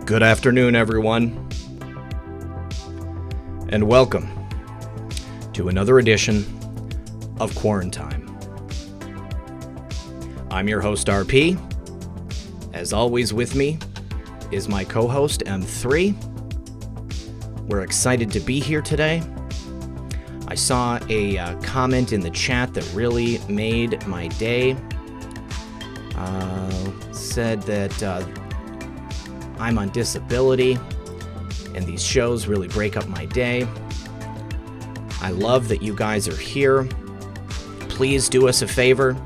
Good afternoon, everyone, and welcome to another edition of Quarantime. I'm your host, RP. As always, with me is my co-host, M3. We're excited to be here today. I saw a comment in the chat that really made my day. Said that I'm on disability, and these shows really break up my day. I love that you guys are here. Please do us a favor,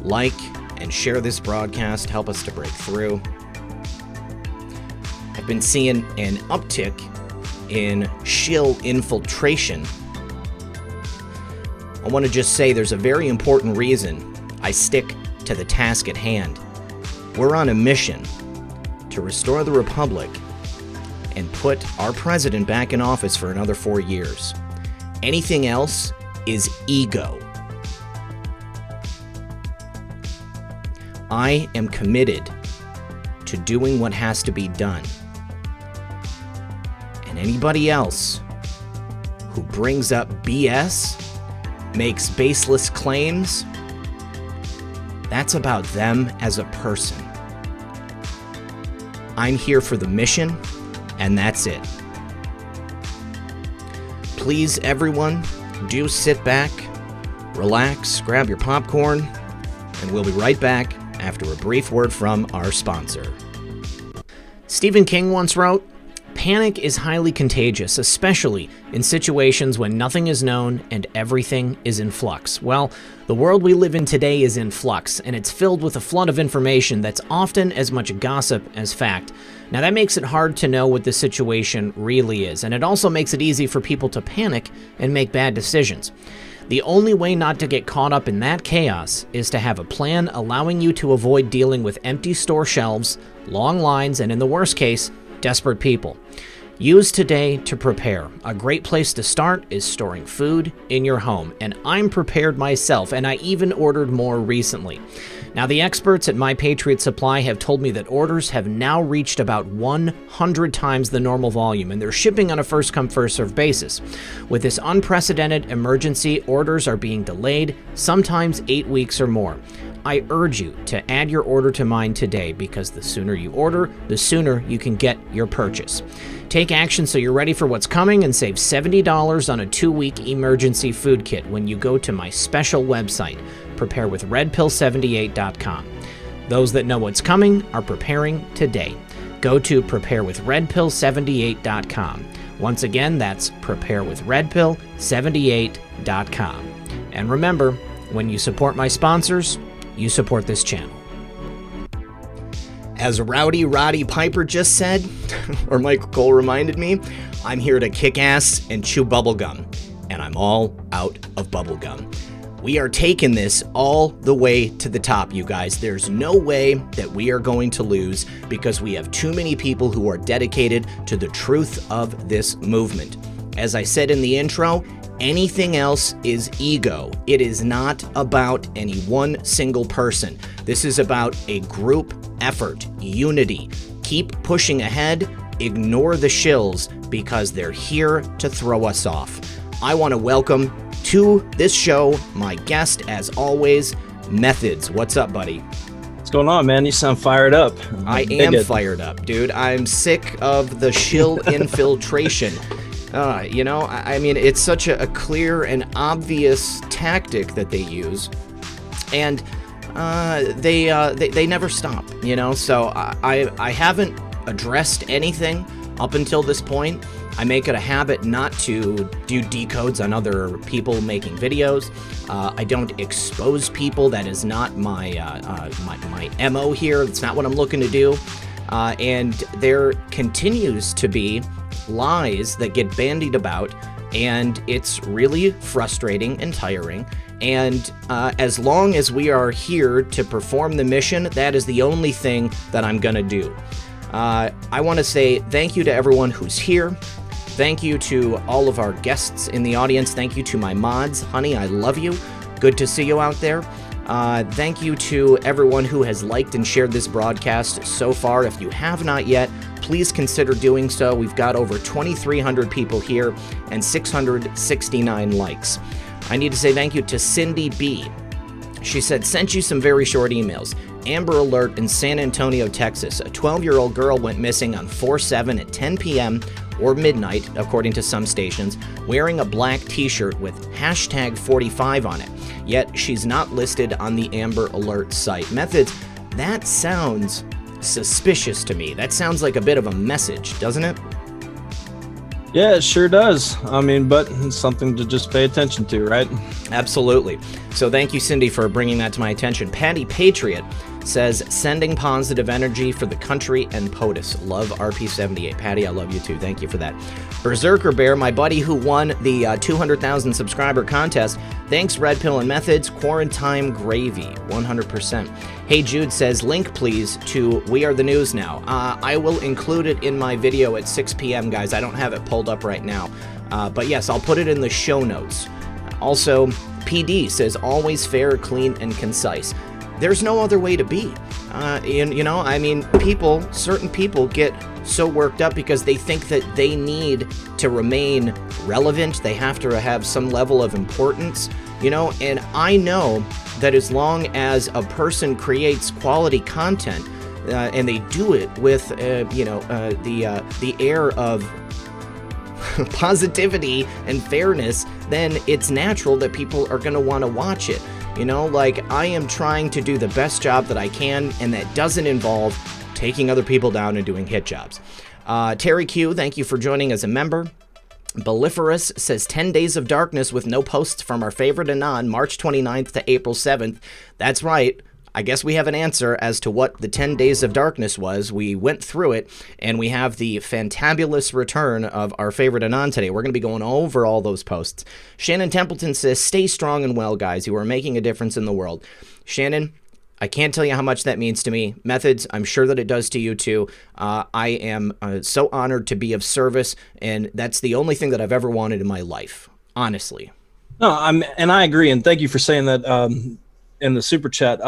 like and share this broadcast, help us to break through. I've been seeing an uptick in shill infiltration. I want to just say there's a very important reason I stick to the task at hand. We're on a mission to restore the Republic and put our president back in office for another 4 years. Anything else is ego. I am committed to doing what has to be done. And anybody else who brings up BS, makes baseless claims, that's about them as a person. I'm here for the mission, and that's it. Please, everyone, do sit back, relax, grab your popcorn, and we'll be right back after a brief word from our sponsor. Stephen King once wrote, "Panic is highly contagious, especially in situations when nothing is known and everything is in flux." Well, the world we live in today is in flux, and it's filled with a flood of information that's often as much gossip as fact. Now, that makes it hard to know what the situation really is, and it also makes it easy for people to panic and make bad decisions. The only way not to get caught up in that chaos is to have a plan allowing you to avoid dealing with empty store shelves, long lines, and in the worst case, desperate people. Use today to prepare. A great place to start is storing food in your home, and I'm prepared myself, and I even ordered more recently. Now, the experts at My Patriot Supply have told me that orders have now reached about 100 times the normal volume, and they're shipping on a first-come, first-served basis. With this unprecedented emergency, orders are being delayed, sometimes 8 weeks or more. I urge you to add your order to mine today, because the sooner you order, the sooner you can get your purchase. Take action so you're ready for what's coming and save $70 on a 2-week emergency food kit when you go to my special website, preparewithredpill78.com. Those that know what's coming are preparing today. Go to preparewithredpill78.com. Once again, that's preparewithredpill78.com. And remember, when you support my sponsors, you support this channel. As Rowdy Roddy Piper just said, or Michael Cole reminded me, I'm here to kick ass and chew bubblegum, and I'm all out of bubblegum. We are taking this all the way to the top, you guys. There's no way that we are going to lose because we have too many people who are dedicated to the truth of this movement. As I said in the intro, anything else is ego. It is not about any one single person. This is about a group effort, unity. Keep pushing ahead. Ignore the shills because they're here to throw us off. I want to welcome to this show my guest, as always, Methods. What's up, buddy? What's going on, man? You sound fired up. I am fired up, dude. I'm sick of the shill infiltration. I mean, it's such a clear and obvious tactic that they use, and they never stop, so I haven't addressed anything up until this point. I make it a habit not to do decodes on other people making videos. I don't expose people. That is not my MO here. That's not what I'm looking to do. And there continues to be lies that get bandied about, and it's really frustrating and tiring. And as long as we are here to perform the mission, that is the only thing that I'm gonna do. I want to say thank you to everyone who's here. Thank you to all of our guests in the audience. Thank you to my mods. Honey, I love you. Good to see you out there. Thank you to everyone who has liked and shared this broadcast so far. If you have not yet, please consider doing so. We've got over 2,300 people here and 669 likes. I need to say thank you to Cindy B. She said, sent you some very short emails. Amber Alert in San Antonio, Texas. A 12-year-old girl went missing on 4/7 at 10 p.m. or midnight, according to some stations, wearing a black t-shirt with hashtag 45 on it. Yet she's not listed on the Amber Alert site. Methods, that sounds suspicious to me. That sounds like a bit of a message, doesn't it? Yeah, it sure does. I mean, but it's something to just pay attention to, right? Absolutely. So thank you, Cindy, for bringing that to my attention. Patty Patriot says, sending positive energy for the country and POTUS. Love RP78. Patty, I love you too. Thank you for that. Berserker Bear, my buddy who won the 200,000 subscriber contest. Thanks, Red Pill and Methods. Quarantime Gravy, 100%. Hey Jude says, link please to We Are the News Now. I will include it in my video at 6 p.m., guys. I don't have it pulled up right now. But yes, I'll put it in the show notes. Also, PD says, always fair, clean, and concise. There's no other way to be. Certain people get so worked up because they think that they need to remain relevant. They have to have some level of importance, and I know that as long as a person creates quality content and they do it with, the air of positivity and fairness, then it's natural that people are going to want to watch it. I am trying to do the best job that I can, and that doesn't involve taking other people down and doing hit jobs. Terry Q, thank you for joining as a member. Boliferous says 10 days of darkness with no posts from our favorite Anon, March 29th to April 7th. That's right. I guess we have an answer as to what the 10 days of darkness was. We went through it, and we have the fantabulous return of our favorite Anon today. We're going to be going over all those posts. Shannon Templeton says, stay strong and well, guys. You are making a difference in the world. Shannon, I can't tell you how much that means to me. Methods, I'm sure that it does to you too. I am so honored to be of service, and that's the only thing that I've ever wanted in my life, honestly. No, I agree, and thank you for saying that in the super chat.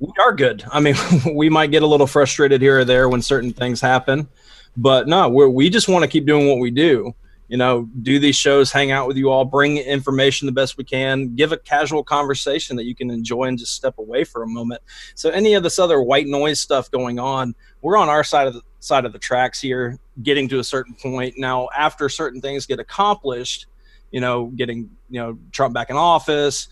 We are good. I mean, we might get a little frustrated here or there when certain things happen, but no, we just want to keep doing what we do. Do these shows, hang out with you all, bring information the best we can, give a casual conversation that you can enjoy and just step away for a moment. So any of this other white noise stuff going on, we're on our side of the tracks here, getting to a certain point. Now, after certain things get accomplished, getting, Trump back in office,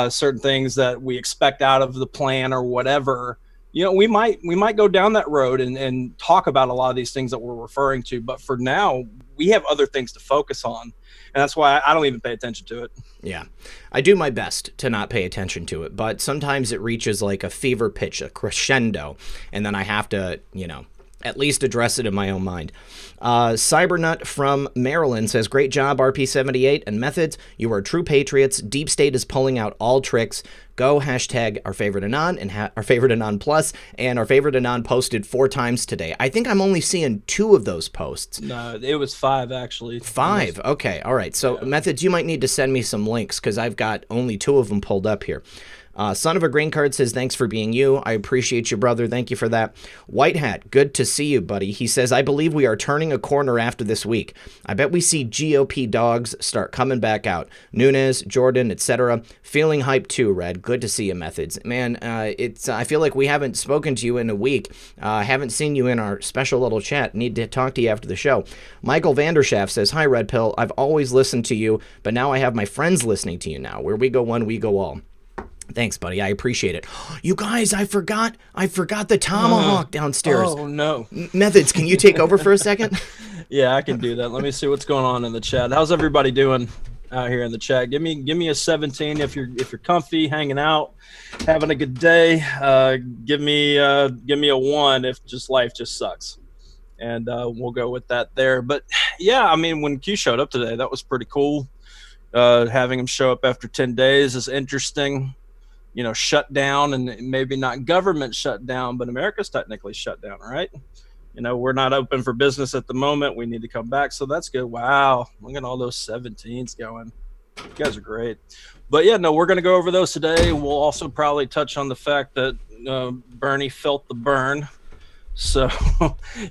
certain things that we expect out of the plan or whatever, we might go down that road and talk about a lot of these things that we're referring to. But for now, we have other things to focus on. And that's why I don't even pay attention to it. Yeah, I do my best to not pay attention to it. But sometimes it reaches like a fever pitch, a crescendo. And then I have to, at least address it in my own mind. Cybernut from Maryland says, great job, RP78 and Methods. You are true patriots. Deep State is pulling out all tricks. Go hashtag our favorite Anon and our favorite Anon Plus, and our favorite Anon posted 4 times today. I think I'm only seeing 2 of those posts. No, it was 5 actually. 5? Okay, all right. So, yeah. Methods, you might need to send me some links because I've got only 2 of them pulled up here. Son of a Green Card says, thanks for being you. I appreciate you, brother. Thank you for that. White Hat, good to see you, buddy. He says, I believe we are turning a corner after this week. I bet we see GOP dogs start coming back out. Nunes, Jordan, etc. Feeling hyped too, Red. Good to see you, Methods. Man, I feel like we haven't spoken to you in a week. Haven't seen you in our special little chat. Need to talk to you after the show. Michael Vanderschaft says, hi, Red Pill. I've always listened to you, but now I have my friends listening to you now. Where we go one, we go all. Thanks, buddy. I appreciate it. You guys, I forgot the tomahawk downstairs. Oh, no. Methods, can you take over for a second? Yeah, I can do that. Let me see what's going on in the chat. How's everybody doing out here in the chat? Give me a 17 if you're comfy, hanging out, having a good day. Give me a 1 if just life just sucks. And we'll go with that there. But yeah, I mean, when Q showed up today, that was pretty cool. Having him show up after 10 days is interesting. Shut down, and maybe not government shut down, but America's technically shut down, right? We're not open for business at the moment. We need to come back. So that's good. Wow. Look at all those 17s going. You guys are great. But yeah, no, we're going to go over those today. We'll also probably touch on the fact that Bernie felt the burn. So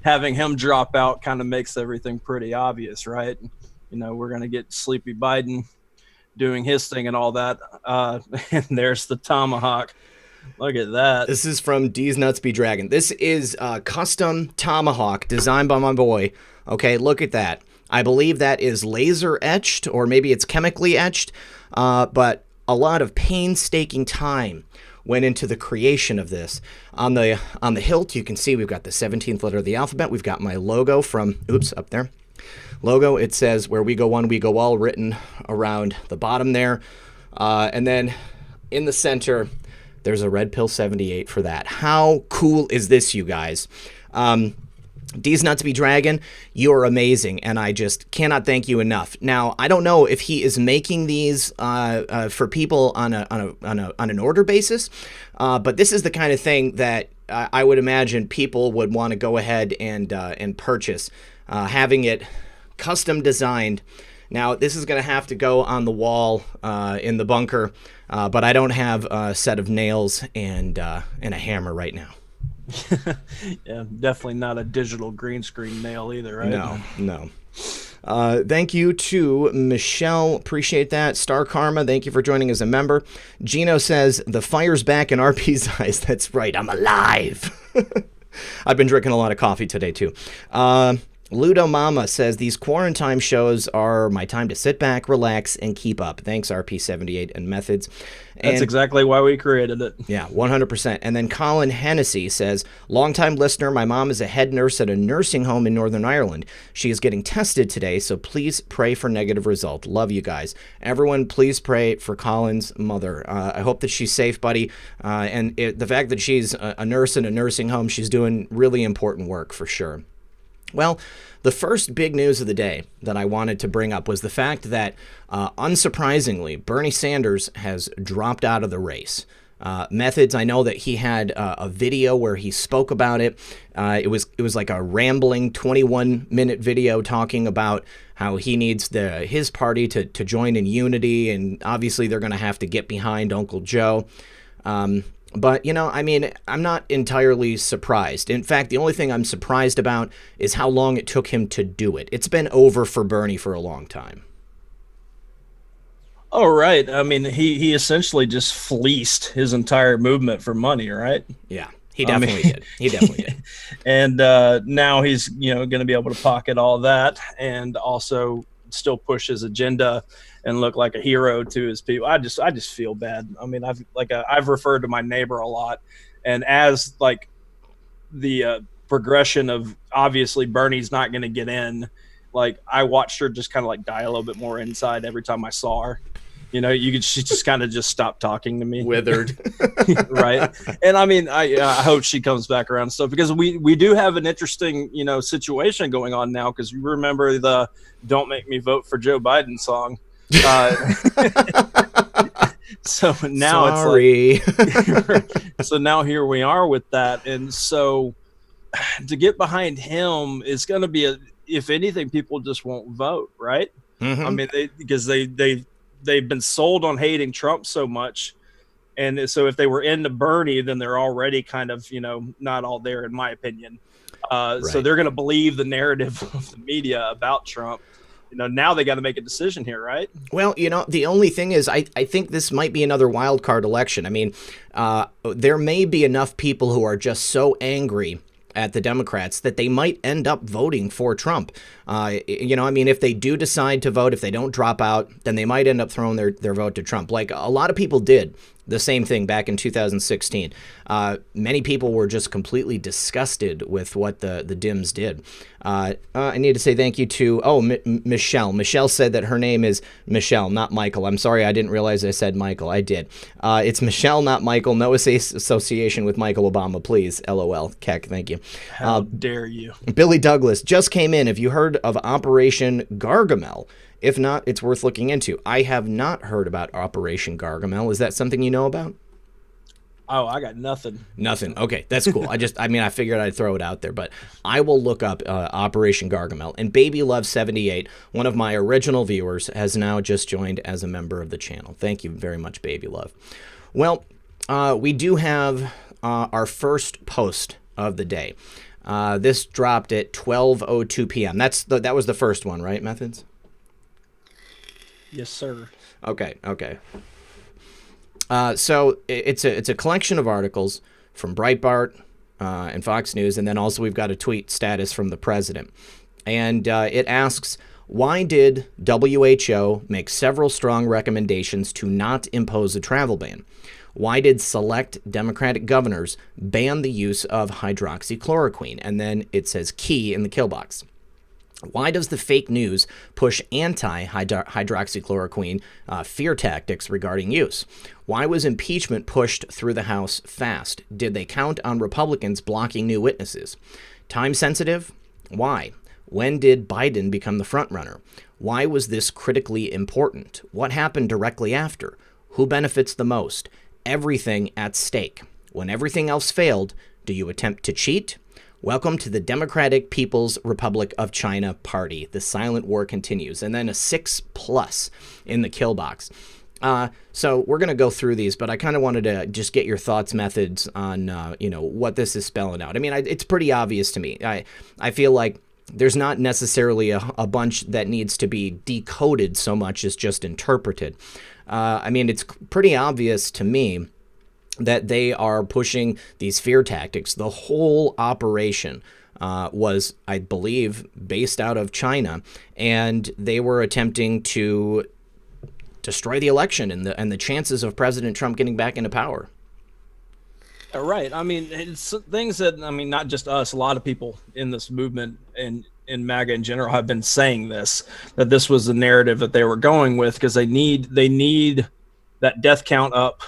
having him drop out kind of makes everything pretty obvious, right? We're going to get Sleepy Biden doing his thing and all that. And there's the tomahawk. Look at that. This is from D's Nuts Be Dragon. This is a custom tomahawk designed by my boy. Okay, look at that. I believe that is laser etched, or maybe it's chemically etched, but a lot of painstaking time went into the creation of this. On the hilt, you can see we've got the 17th letter of the alphabet. We've got my logo from, up there. Logo, it says, "Where we go one, we go all," written around the bottom there. And then in the center, there's a red pill 78 for that. How cool is this, you guys? D's Nuts Be Dragon, you're amazing, and I just cannot thank you enough. Now, I don't know if he is making these for people on an order basis, but this is the kind of thing that I would imagine people would want to go ahead and purchase, having it custom designed. Now, this is going to have to go on the wall in the bunker, but I don't have a set of nails and a hammer right now. Yeah, definitely not a digital green screen nail either, right? No. Thank you to Michelle. Appreciate that. Star Karma, thank you for joining as a member. Gino says, "The fire's back in RP's eyes." That's right. I'm alive. I've been drinking a lot of coffee today, too. Ludo Mama says, "These quarantine shows are my time to sit back, relax, and keep up. Thanks, RP78 and Methods." That's exactly why we created it. Yeah, 100%. And then Colin Hennessy says, "Longtime listener, my mom is a head nurse at a nursing home in Northern Ireland. She is getting tested today, so please pray for negative result. Love you guys." Everyone, please pray for Colin's mother. I hope that she's safe, buddy. And the fact that she's a nurse in a nursing home, she's doing really important work for sure. Well, the first big news of the day that I wanted to bring up was the fact that, unsurprisingly, Bernie Sanders has dropped out of the race. Methods, I know that he had a video where he spoke about it. It was like a rambling 21-minute video talking about how he needs his party to join in unity, and obviously they're going to have to get behind Uncle Joe. But, I'm not entirely surprised. In fact, the only thing I'm surprised about is how long it took him to do it. It's been over for Bernie for a long time. Oh, right. I mean, he essentially just fleeced his entire movement for money, right? Yeah, he definitely did. He definitely did. And now he's, going to be able to pocket all that and also still push his agenda and look like a hero to his people. I just feel bad. I mean, I've referred to my neighbor a lot, and as like the progression of obviously Bernie's not going to get in, like I watched her just kind of like die a little bit more inside every time I saw her. She just kind of just stopped talking to me. Withered. Right. And I mean, I hope she comes back around stuff, because we do have an interesting, situation going on now. Cause you remember the "Don't Make Me Vote for Joe Biden" song. So now Sorry. It's like, so now here we are with that. And so to get behind him is going to be if anything, people just won't vote. Right. Mm-hmm. I mean, because they've been sold on hating Trump so much. And so if they were into Bernie, then they're already kind of, not all there, in my opinion. Right. So they're going to believe the narrative of the media about Trump. Now they got to make a decision here, right? Well, the only thing is I think this might be another wild card election. I mean, there may be enough people who are just so angry at the Democrats that they might end up voting for Trump. If they do decide to vote, if they don't drop out, then they might end up throwing their vote to Trump. Like a lot of people did the same thing back in 2016. Many people were just completely disgusted with what the Dems did. I need to say thank you to, Michelle. Michelle said that her name is Michelle, not Michael. I'm sorry, I didn't realize I said Michael. I did. It's Michelle, not Michael. No association with Michael Obama, please. LOL. Keck, thank you. How dare you? Billy Douglas just came in. Have you heard of Operation Gargamel? If not, it's worth looking into. I have not heard about Operation Gargamel. Is that something you know about? Oh, I got nothing. Nothing. Okay, that's cool. I figured I'd throw it out there, but I will look up Operation Gargamel. And Baby Love 78, one of my original viewers, has now just joined as a member of the channel. Thank you very much, Baby Love. Well, we do have our first post of the day. This dropped at 12:02 p.m. That was the first one, right, Methods? Yes, sir. Okay. So it's a collection of articles from Breitbart and Fox News, and then also we've got a tweet status from the president. And it asks, why did WHO make several strong recommendations to not impose a travel ban? Why did select Democratic governors ban the use of hydroxychloroquine? And then it says key in the kill box. Why does the fake news push anti-hydroxychloroquine fear tactics regarding use? Why was impeachment pushed through the House fast? Did they count on Republicans blocking new witnesses? Time sensitive? Why? When did Biden become the frontrunner? Why was this critically important? What happened directly after? Who benefits the most? Everything at stake. When everything else failed, do you attempt to cheat? Welcome to the Democratic People's Republic of China Party. The silent war continues. And then a 6+ in the kill box. So we're going to go through these, but I kind of wanted to just get your thoughts, Methods, on, what this is spelling out. I mean, it's pretty obvious to me. I feel like there's not necessarily a bunch that needs to be decoded so much as just interpreted. It's pretty obvious to me that they are pushing these fear tactics. The whole operation was, I believe, based out of China, and they were attempting to destroy the election and the chances of President Trump getting back into power. Right. I mean, it's things that, not just us, a lot of people in this movement and in MAGA in general have been saying that this was the narrative that they were going with, because they need that death count up.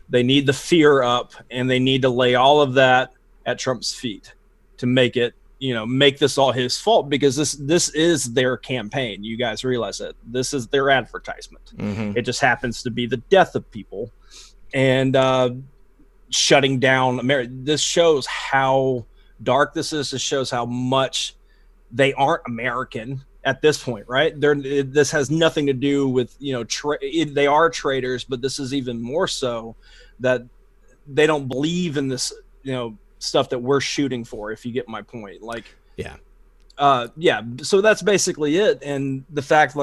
They need the fear up, and they need to lay all of that at Trump's feet to make it, make this all his fault, because this is their campaign. You guys realize that this is their advertisement. Mm-hmm. It just happens to be the death of people and shutting down America. This shows how dark this is. This shows how much they aren't American at this point, right? This has nothing to do with, they are traitors, but this is even more so that they don't believe in this, stuff that we're shooting for, if you get my point. Like, yeah. So that's basically it. And the fact,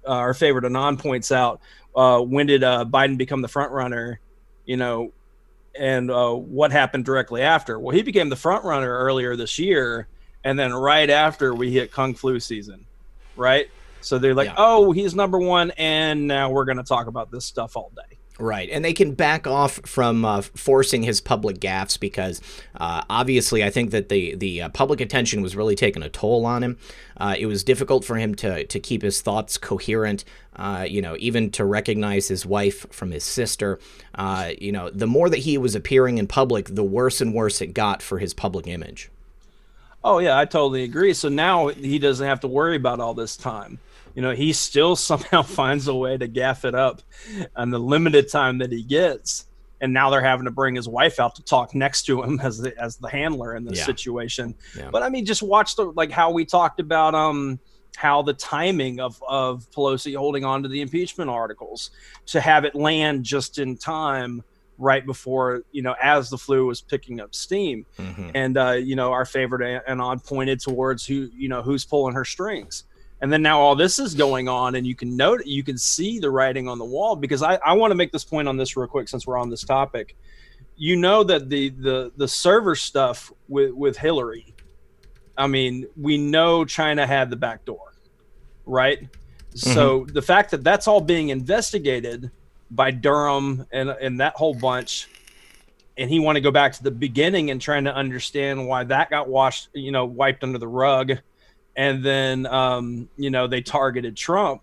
our favorite Anon points out, when did Biden become the front runner, and what happened directly after? Well, he became the front runner earlier this year. And then right after we hit Kung Flu season, right? So they're like, oh, he's number one, and now we're going to talk about this stuff all day. Right, and they can back off from forcing his public gaffes, because obviously I think that the public attention was really taking a toll on him. It was difficult for him to keep his thoughts coherent, even to recognize his wife from his sister. The more that he was appearing in public, the worse and worse it got for his public image. Oh, yeah, I totally agree. So now he doesn't have to worry about all this time. He still somehow finds a way to gaff it up on the limited time that he gets. And now they're having to bring his wife out to talk next to him as the handler in this situation. Yeah. But just watch how we talked about how the timing of Pelosi holding on to the impeachment articles to have it land just in time, right before, as the flu was picking up steam. Mm-hmm. And, our favorite Anon pointed towards who's pulling her strings. And then now all this is going on, and you can see the writing on the wall, because I want to make this point on this real quick, since we're on this topic. That the server stuff with Hillary, we know China had the back door, right? Mm-hmm. So the fact that that's all being investigated by Durham and that whole bunch, and he want to go back to the beginning and trying to understand why that got wiped under the rug, and then they targeted Trump.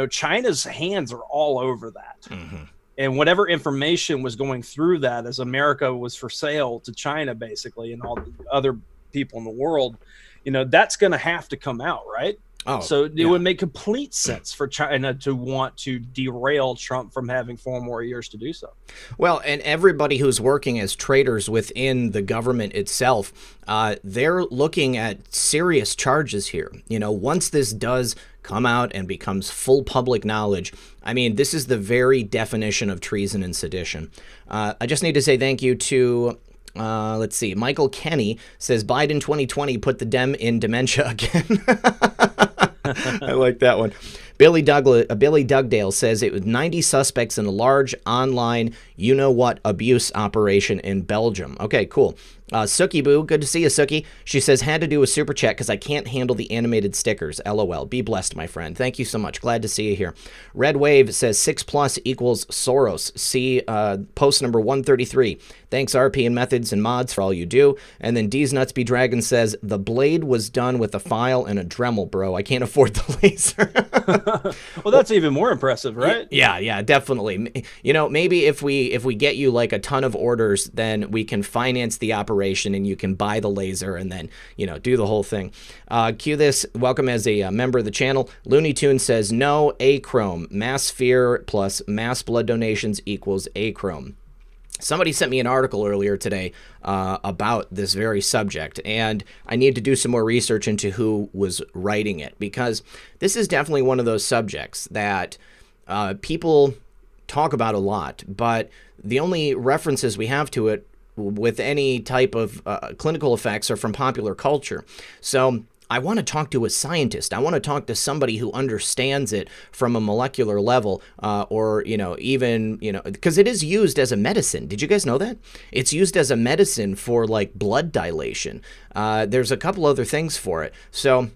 China's hands are all over that. Mm-hmm. And whatever information was going through that, as America was for sale to China, basically, and all the other people in the world, that's going to have to come out, right? Oh, So it yeah. would make complete sense for China to want to derail Trump from having 4 more years to do so. Well, and everybody who's working as traitors within the government itself, they're looking at serious charges here. You know, once this does come out and becomes full public knowledge, I mean, this is the very definition of treason and sedition. I just need to say thank you to let's see. Michael Kenny says Biden 2020 put the Dem in dementia again. I like that one. Billy Dugdale says it was 90 suspects in a large online you-know-what abuse operation in Belgium. Okay, cool. Sookie Boo, good to see you, Sookie. She says, had to do a super chat because I can't handle the animated stickers. LOL. Be blessed, my friend. Thank you so much. Glad to see you here. Red Wave says 6+ equals Soros. See post number 133. Thanks, RP and Methods and Mods, for all you do. And then D's Nuts Be Dragon says, the blade was done with a file and a Dremel, bro. I can't afford the laser. Well, that's even more impressive, right? Yeah, definitely. You know, maybe if we get you like a ton of orders, then we can finance the operation and you can buy the laser and then, you know, do the whole thing. Cue this. Welcome as a member of the channel. Looney Tune says no achrome. Mass fear plus mass blood donations equals achrome. Somebody sent me an article earlier today about this very subject, and I need to do some more research into who was writing it, because this is definitely one of those subjects that people talk about a lot, but the only references we have to it with any type of clinical effects are from popular culture. So I want to talk to a scientist. I want to talk to somebody who understands it from a molecular level, or, you know, even, you know, because it is used as a medicine. Did you guys know that? It's used as a medicine for like blood dilation. There's a couple other things for it. So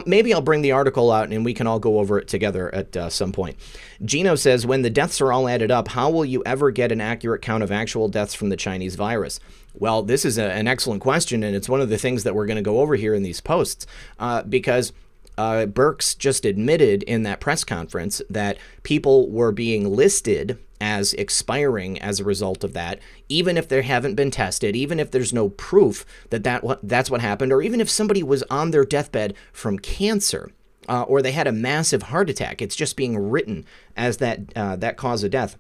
maybe I'll bring the article out and we can all go over it together at some point. Gino says, when the deaths are all added up, how will you ever get an accurate count of actual deaths from the Chinese virus? Well, this is an excellent question, and it's one of the things that we're going to go over here in these posts, because Birx just admitted in that press conference that people were being listed as expiring as a result of that, even if they haven't been tested, even if there's no proof that that's what happened, or even if somebody was on their deathbed from cancer, or they had a massive heart attack. It's just being written as that cause of death.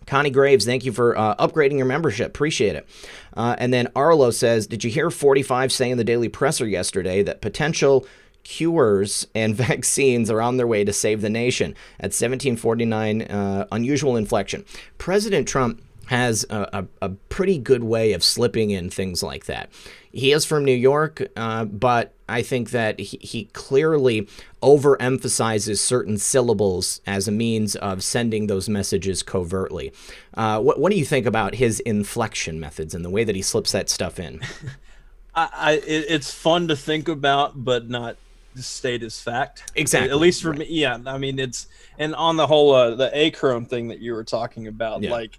Connie Graves, thank you for upgrading your membership. Appreciate it. And then Arlo says, did you hear 45 say in the Daily Presser yesterday that potential cures and vaccines are on their way to save the nation? At 1749, unusual inflection. President Trump has a pretty good way of slipping in things like that. He is from New York, but I think that he clearly overemphasizes certain syllables as a means of sending those messages covertly. What do you think about his inflection methods and the way that he slips that stuff in? It's fun to think about, but not state as fact. Exactly. At least for me, yeah. I mean, and on the whole the achrome thing that you were talking about, yeah. like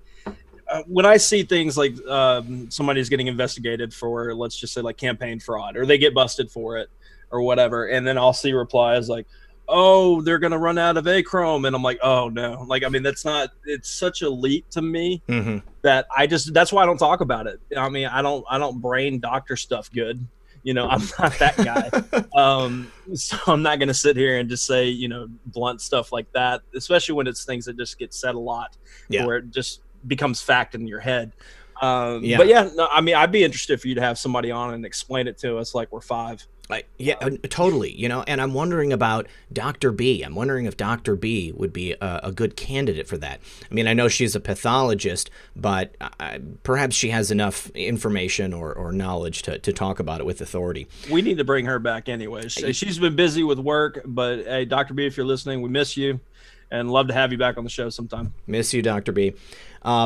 when I see things like somebody's getting investigated for, let's just say, like campaign fraud, or they get busted for it or whatever, and then I'll see replies like, oh, they're going to run out of achrome. And I'm like, oh no. Like, I mean, it's such a leap to me that that's why I don't talk about it. I mean, I don't brain doctor stuff good. You know, I'm not that guy. So I'm not going to sit here and just say, you know, blunt stuff like that, especially when it's things that just get said a lot, where it just becomes fact in your head. But yeah, no, I mean, I'd be interested for you to have somebody on and explain it to us like we're five. Totally. You know, and I'm wondering about Dr. B. I'm wondering if Dr. B would be a good candidate for that. I mean, I know she's a pathologist, but perhaps she has enough information or knowledge to talk about it with authority. We need to bring her back anyways. She's been busy with work, but hey, Dr. B, if you're listening, we miss you and love to have you back on the show sometime. Miss you, Dr. B.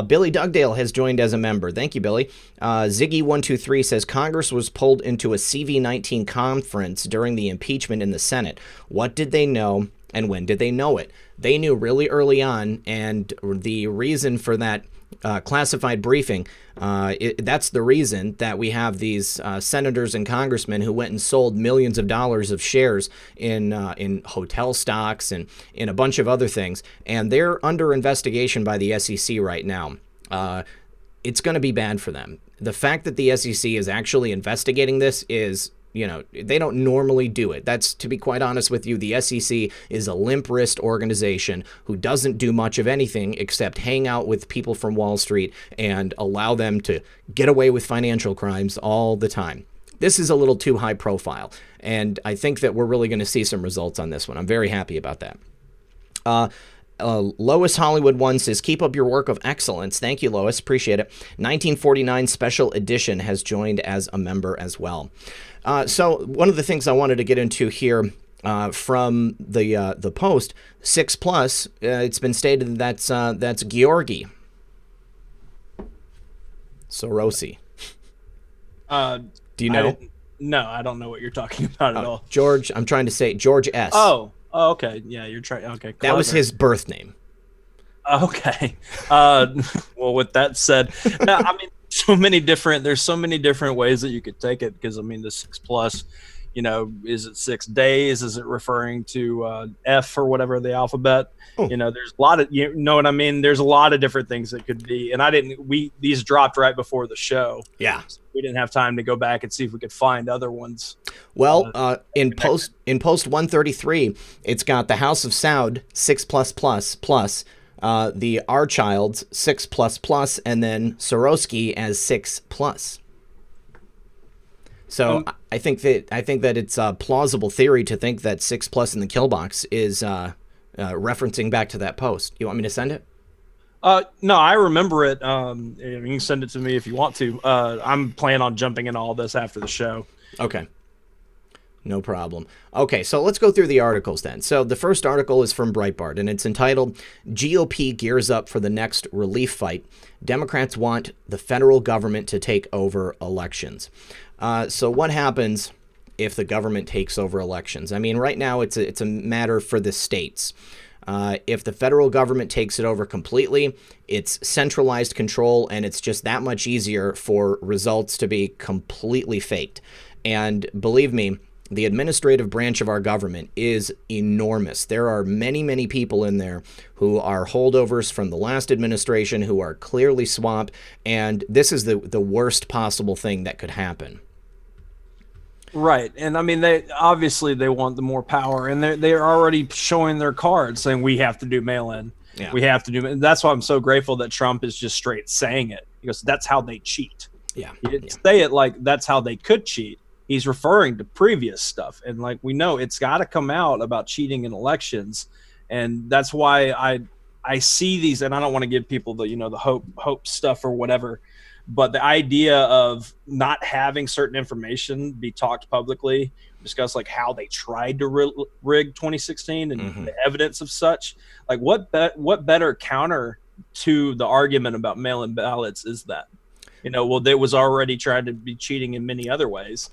Billy Dugdale has joined as a member. Thank you, Billy. Ziggy123 says Congress was pulled into a CV-19 conference during the impeachment in the Senate. What did they know and when did they know it? They knew really early on, and the reason for that classified briefing, that's the reason that we have these senators and congressmen who went and sold millions of dollars of shares in hotel stocks and in a bunch of other things, and they're under investigation by the SEC right now. It's going to be bad for them. The fact that the SEC is actually investigating this is they don't normally do it. That's, to be quite honest with you, the SEC is a limp wrist organization who doesn't do much of anything except hang out with people from Wall Street and allow them to get away with financial crimes all the time. This is a little too high profile, and I think that we're really going to see some results on this one. I'm very happy about that. Lois Hollywood 1 says, keep up your work of excellence. Thank you, Lois. Appreciate it. 1949 Special Edition has joined as a member as well. So one of the things I wanted to get into here from the post, 6+, it's been stated that's Georgi Sorosi. Do you know? No, I don't know what you're talking about at all. George, I'm trying to say George S. Oh, okay. Yeah, you're trying. Okay, clever. That was his birth name. Okay. Well, with that said, no, I mean, there's so many different ways that you could take it, because I mean, the 6+, is it 6 days? Is it referring to F or whatever the alphabet? Oh. There's a lot of, what I mean? There's a lot of different things that could be. And these dropped right before the show. Yeah. So we didn't have time to go back and see if we could find other ones. Well, in post 133, it's got the House of Saud 6+++, the R Child's 6++, and then Soroski as 6+. So I think that it's a plausible theory to think that 6+ in the kill box is referencing back to that post. You want me to send it? No, I remember it. You can send it to me if you want to. I'm planning on jumping in all this after the show. Okay. No problem. Okay, so let's go through the articles then. So the first article is from Breitbart, and it's entitled, GOP Gears Up for the Next Relief Fight. Democrats Want the Federal Government to Take Over Elections. So what happens if the government takes over elections? I mean, right now it's a matter for the states. If the federal government takes it over completely, it's centralized control, and it's just that much easier for results to be completely faked. And believe me, the administrative branch of our government is enormous. There are many, many people in there who are holdovers from the last administration, who are clearly swamped, and this is the worst possible thing that could happen. Right. And I mean, they want the more power, and they're already showing their cards saying we have to do mail-in. Yeah. We have to do. That's why I'm so grateful that Trump is just straight saying it, because that's how they cheat. Yeah. He didn't say it like that's how they could cheat. He's referring to previous stuff. And like we know, it's got to come out about cheating in elections. And that's why I see these, and I don't want to give people the, the hope stuff or whatever, but the idea of not having certain information be talked publicly, discuss like how they tried to rig 2016 and the evidence of such, like what better counter to the argument about mail-in ballots is that? Well, they was already trying to be cheating in many other ways.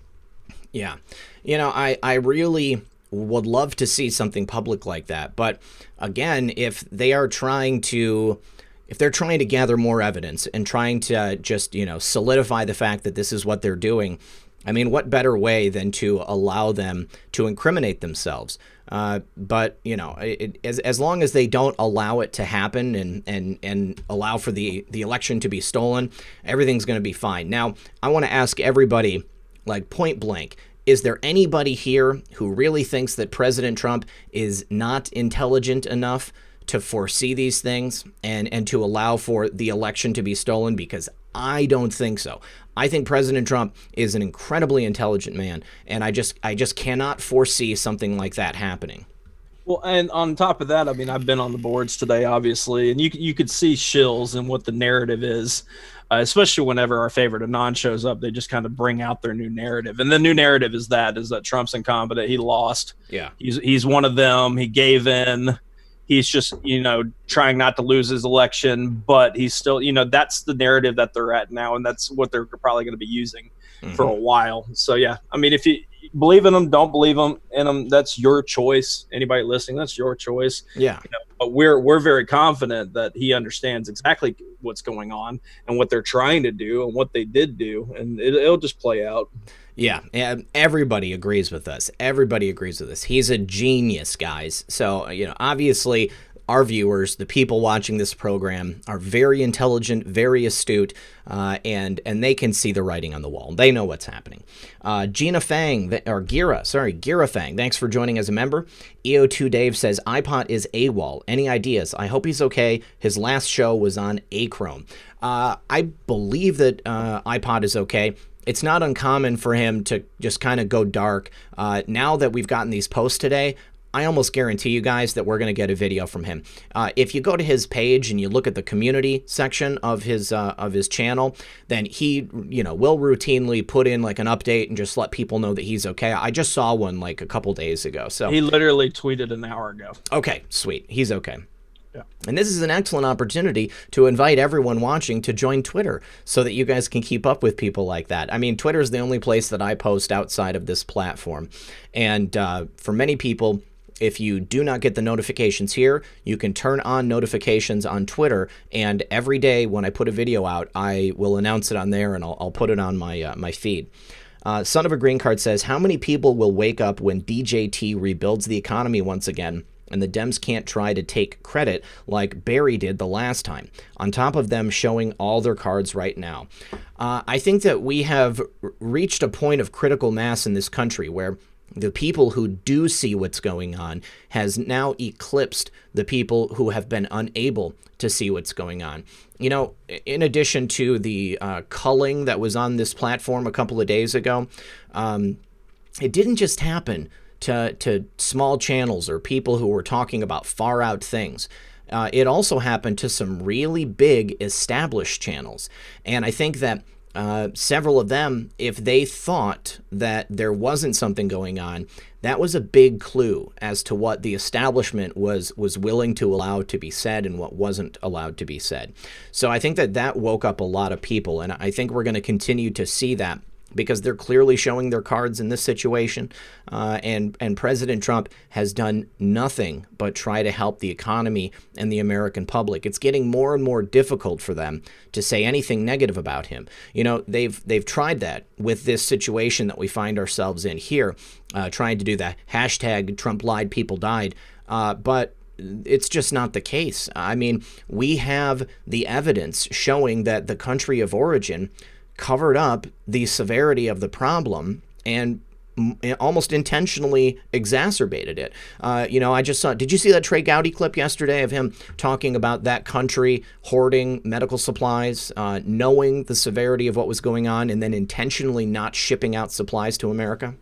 Yeah. I really would love to see something public like that. But again, if they're trying to gather more evidence and trying to just, solidify the fact that this is what they're doing, I mean, what better way than to allow them to incriminate themselves? But, as long as they don't allow it to happen and allow for the election to be stolen, everything's going to be fine. Now, I want to ask everybody, like point blank, is there anybody here who really thinks that President Trump is not intelligent enough to foresee these things and to allow for the election to be stolen? Because I don't think so. I think President Trump is an incredibly intelligent man, and I just cannot foresee something like that happening. Well, and on top of that, I mean, I've been on the boards today, obviously, and you could see shills and what the narrative is, especially whenever our favorite Anon shows up. They just kind of bring out their new narrative, and the new narrative is that Trump's incompetent. He lost. Yeah, he's one of them. He gave in. He's just, trying not to lose his election, but he's still, that's the narrative that they're at now, and that's what they're probably going to be using for a while. So, yeah, I mean, if you believe in them, don't believe in them, that's your choice. Anybody listening, that's your choice. Yeah. But we're very confident that he understands exactly what's going on and what they're trying to do and what they did do, and it'll just play out. Yeah, everybody agrees with us. Everybody agrees with us. He's a genius, guys. So, obviously, our viewers, the people watching this program, are very intelligent, very astute, and they can see the writing on the wall. They know what's happening. Gira Fang, thanks for joining as a member. EO2 Dave says, iPod is AWOL. Any ideas? I hope he's okay. His last show was on Achrome. I believe that iPod is okay. It's not uncommon for him to just kind of go dark. Now that we've gotten these posts today, I almost guarantee you guys that we're going to get a video from him. If you go to his page and you look at the community section of his channel, then he, will routinely put in like an update and just let people know that he's okay. I just saw one like a couple days ago. So he literally tweeted an hour ago. Okay, sweet. He's okay. Yeah. And this is an excellent opportunity to invite everyone watching to join Twitter so that you guys can keep up with people like that. I mean, Twitter is the only place that I post outside of this platform. And for many people, if you do not get the notifications here, you can turn on notifications on Twitter, and every day when I put a video out, I will announce it on there, and I'll put it on my feed. Son of a Green Card says, how many people will wake up when DJT rebuilds the economy once again, and the Dems can't try to take credit like Barry did the last time, on top of them showing all their cards right now? I think that we have reached a point of critical mass in this country where the people who do see what's going on has now eclipsed the people who have been unable to see what's going on. In addition to the culling that was on this platform a couple of days ago, it didn't just happen to small channels or people who were talking about far out things. It also happened to some really big established channels. And I think that several of them, if they thought that there wasn't something going on, that was a big clue as to what the establishment was willing to allow to be said and what wasn't allowed to be said. So I think that woke up a lot of people, and I think we're going to continue to see that, because they're clearly showing their cards in this situation. And President Trump has done nothing but try to help the economy and the American public. It's getting more and more difficult for them to say anything negative about him. They've tried that with this situation that we find ourselves in here, trying to do the hashtag Trump lied, people died. But it's just not the case. I mean, we have the evidence showing that the country of origin covered up the severity of the problem and almost intentionally exacerbated it. I just saw, did you see that Trey Gowdy clip yesterday of him talking about that country hoarding medical supplies, knowing the severity of what was going on, and then intentionally not shipping out supplies to America?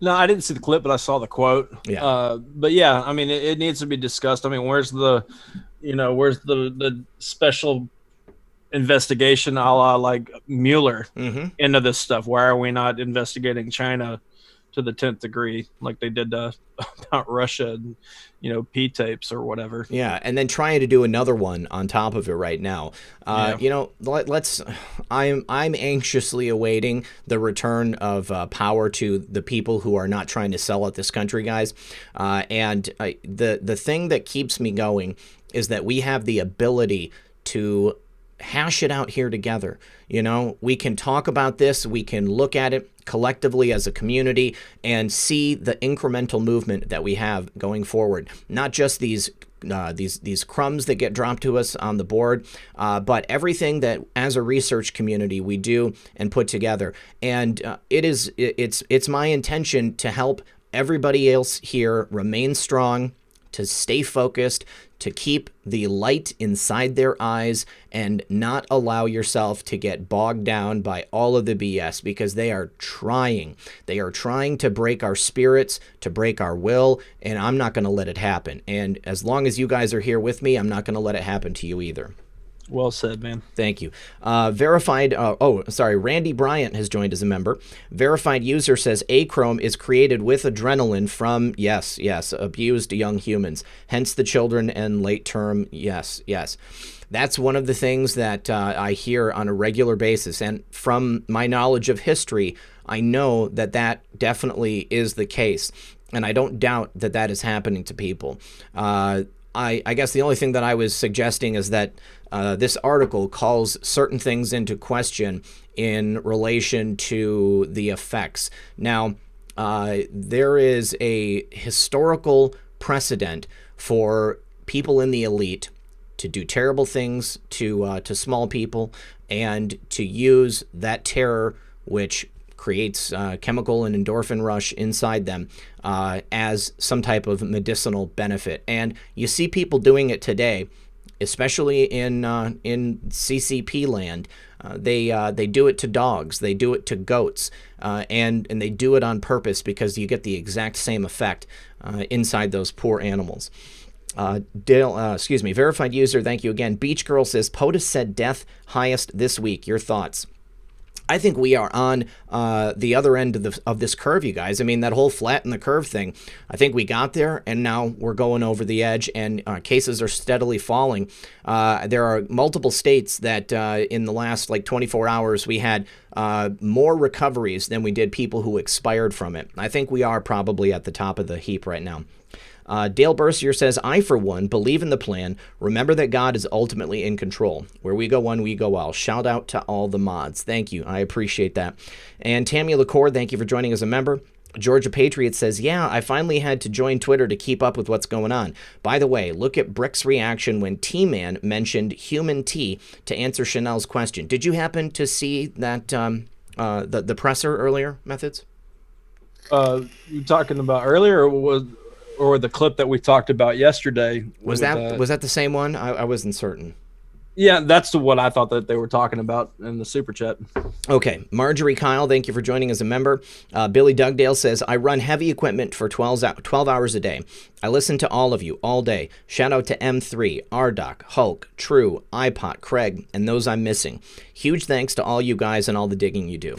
No, I didn't see the clip, but I saw the quote. Yeah. But yeah, I mean, it needs to be discussed. I mean, where's the special investigation a la like Mueller into this stuff? Why are we not investigating China to the 10th degree like they did about Russia and P-tapes or whatever? Yeah, and then trying to do another one on top of it right now. Let's I'm anxiously awaiting the return of power to the people who are not trying to sell out this country, guys. And the thing that keeps me going is that we have the ability to hash it out here together. We can talk about this. We can look at it collectively as a community and see the incremental movement that we have going forward. Not just these crumbs that get dropped to us on the board, but everything that as a research community we do and put together. And it's my intention to help everybody else here remain strong, to stay focused, to keep the light inside their eyes, and not allow yourself to get bogged down by all of the BS, because they are trying. They are trying to break our spirits, to break our will, and I'm not going to let it happen. And as long as you guys are here with me, I'm not going to let it happen to you either. Well said, man. Thank you. Randy Bryant has joined as a member. Verified user says Achrome is created with adrenaline from, yes, abused young humans. Hence the children and late term, yes. That's one of the things that I hear on a regular basis. And from my knowledge of history, I know that definitely is the case. And I don't doubt that is happening to people. I guess the only thing that I was suggesting is that this article calls certain things into question in relation to the effects. Now, there is a historical precedent for people in the elite to do terrible things to small people, and to use that terror, which creates chemical and endorphin rush inside them, as some type of medicinal benefit. And you see people doing it today, especially in CCP land. They do it to dogs, they do it to goats, and they do it on purpose because you get the exact same effect inside those poor animals. Verified user, thank you again. Beach Girl says, POTUS said death highest this week. Your thoughts? I think we are on the other end of this curve, you guys. I mean, that whole flatten the curve thing, I think we got there, and now we're going over the edge, and cases are steadily falling. There are multiple states that in the last 24 hours, we had more recoveries than we did people who expired from it. I think we are probably at the top of the heap right now. Dale Bercier says, I, for one, believe in the plan. Remember that God is ultimately in control. Where we go one, we go all. Shout out to all the mods. Thank you. I appreciate that. And Tammy LaCour, thank you for joining as a member. Georgia Patriot says, yeah, I finally had to join Twitter to keep up with what's going on. By the way, look at Brick's reaction when T-Man mentioned human tea to answer Chanel's question. Did you happen to see that the presser earlier, Methods? You talking about earlier, or the clip that we talked about yesterday? Was that the same one? I wasn't certain. Yeah, that's what I thought that they were talking about in the super chat. Okay. Marjorie Kyle, thank you for joining as a member. Billy Dugdale says, I run heavy equipment for 12 hours a day. I listen to all of you all day. Shout out to M3, RDoc, Hulk, True, iPot, Craig, and those I'm missing. Huge thanks to all you guys and all the digging you do.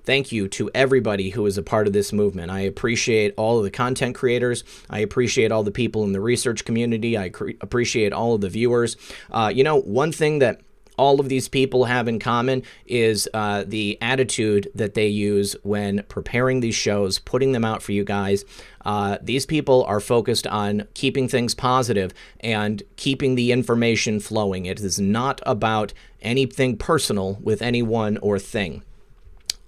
Thank you to everybody who is a part of this movement. I appreciate all of the content creators. I appreciate all the people in the research community. I appreciate all of the viewers. One thing that all of these people have in common is the attitude that they use when preparing these shows, putting them out for you guys. These people are focused on keeping things positive and keeping the information flowing. It is not about anything personal with anyone or thing.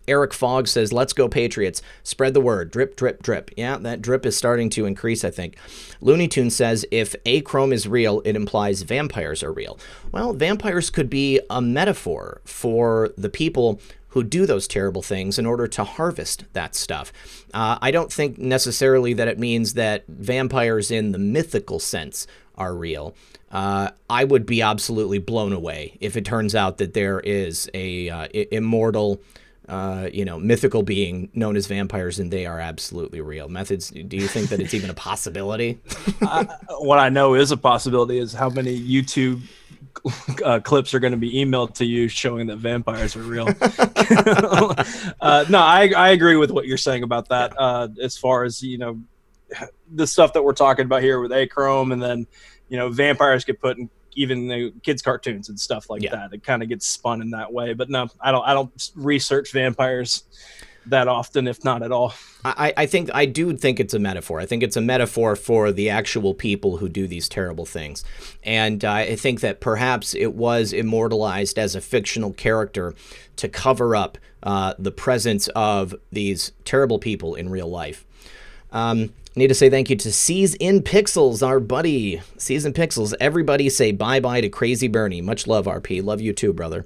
Eric Fogg says, let's go Patriots. Spread the word. Drip, drip, drip. Yeah, that drip is starting to increase, I think. Looney Tune says, if achrome is real, it implies vampires are real. Well, vampires could be a metaphor for the people who do those terrible things in order to harvest that stuff. I don't think necessarily that it means that vampires in the mythical sense are real. I would be absolutely blown away if it turns out that there is a immortal mythical being known as vampires, and they are absolutely real. Methods, do you think that it's even a possibility? What I know is a possibility is how many YouTube clips are going to be emailed to you showing that vampires are real. No, I agree with what you're saying about that. As far as, the stuff that we're talking about here with achrome, and then, vampires get put in even the kids' cartoons and stuff like that. It kind of gets spun in that way. But no, I don't research vampires that often, if not at all. I do think it's a metaphor. I think it's a metaphor for the actual people who do these terrible things. And I think that perhaps it was immortalized as a fictional character to cover up the presence of these terrible people in real life. Need to say thank you to Seas in Pixels, our buddy. Seas in Pixels. Everybody say bye-bye to Crazy Bernie. Much love, RP. Love you too, brother.